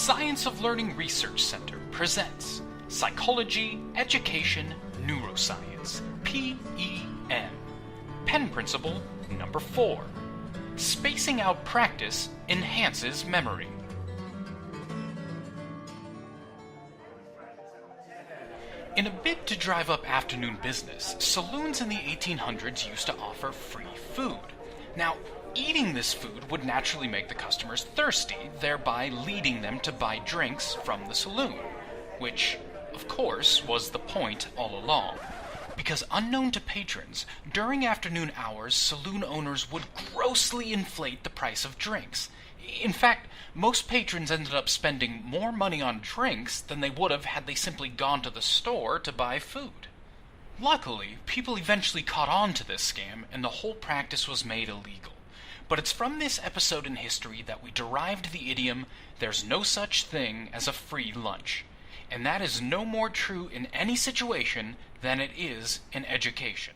Science of Learning Research Center presents Psychology, Education, Neuroscience, PEN. Pen Principle number 4. Spacing out practice enhances memory. In a bid to drive up afternoon business, saloons in the 1800s used to offer free food. Now, eating this food would naturally make the customers thirsty, thereby leading them to buy drinks from the saloon, which, of course, was the point all along. Because unknown to patrons, during afternoon hours, saloon owners would grossly inflate the price of drinks. In fact, most patrons ended up spending more money on drinks than they would have had they simply gone to the store to buy food. Luckily, people eventually caught on to this scam and the whole practice was made illegal. But it's from this episode in history that we derived the idiom, "There's no such thing as a free lunch." And that is no more true in any situation than it is in education.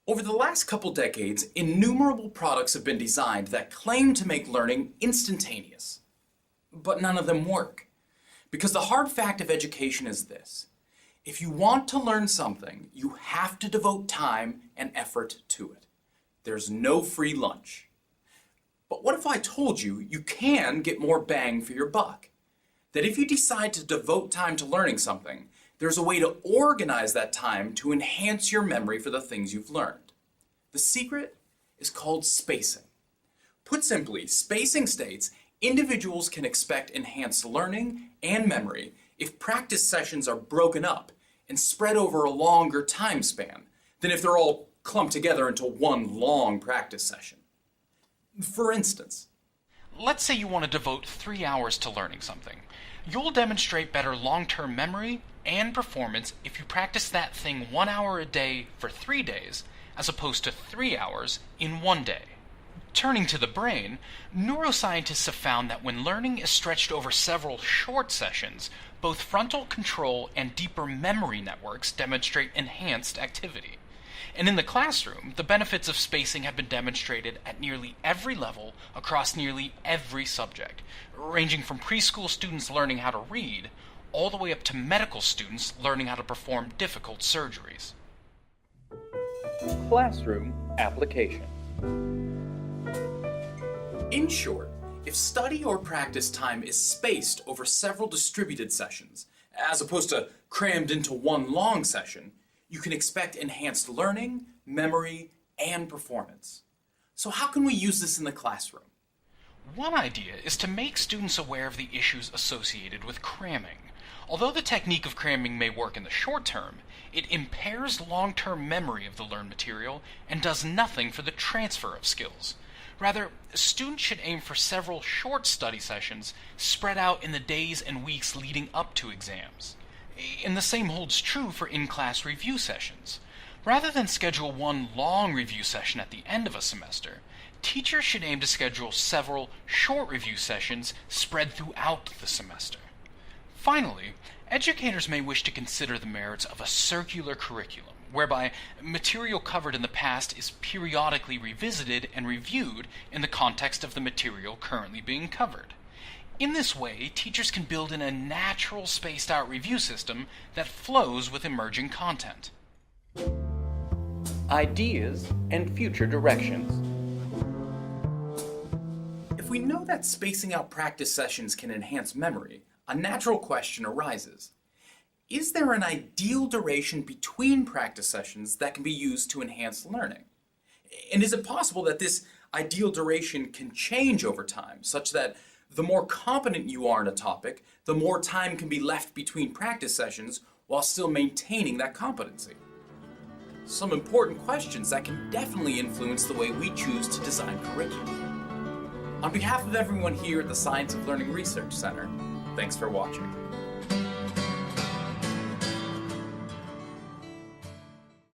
Over the last couple decades, innumerable products have been designed that claim to make learning instantaneous. But none of them work. Because the hard fact of education is this: if you want to learn something, you have to devote time and effort to it. There's no free lunch. But what if I told you you can get more bang for your buck? That if you decide to devote time to learning something, there's a way to organize that time to enhance your memory for the things you've learned. The secret is called spacing. Put simply, spacing states individuals can expect enhanced learning and memory if practice sessions are broken up and spread over a longer time span than if they're all clumped together into one long practice session. For instance, let's say you want to devote 3 hours to learning something. You'll demonstrate better long-term memory and performance if you practice that thing 1 hour a day for 3 days, as opposed to 3 hours in 1 day. Turning to the brain, neuroscientists have found that when learning is stretched over several short sessions, both frontal control and deeper memory networks demonstrate enhanced activity. And in the classroom, the benefits of spacing have been demonstrated at nearly every level across nearly every subject, ranging from preschool students learning how to read, all the way up to medical students learning how to perform difficult surgeries. Classroom application. In short, if study or practice time is spaced over several distributed sessions, as opposed to crammed into one long session, you can expect enhanced learning, memory, and performance. So how can we use this in the classroom? One idea is to make students aware of the issues associated with cramming. Although the technique of cramming may work in the short term, it impairs long-term memory of the learned material and does nothing for the transfer of skills. Rather, students should aim for several short study sessions spread out in the days and weeks leading up to exams. And the same holds true for in-class review sessions. Rather than schedule one long review session at the end of a semester, teachers should aim to schedule several short review sessions spread throughout the semester. Finally, educators may wish to consider the merits of a circular curriculum, whereby material covered in the past is periodically revisited and reviewed in the context of the material currently being covered. In this way, teachers can build in a natural spaced-out review system that flows with emerging content. Ideas and future directions. If we know that spacing out practice sessions can enhance memory, a natural question arises. Is there an ideal duration between practice sessions that can be used to enhance learning? And is it possible that this ideal duration can change over time, such that the more competent you are in a topic, the more time can be left between practice sessions while still maintaining that competency? Some important questions that can definitely influence the way we choose to design curriculum. On behalf of everyone here at the Science of Learning Research Center, thanks for watching.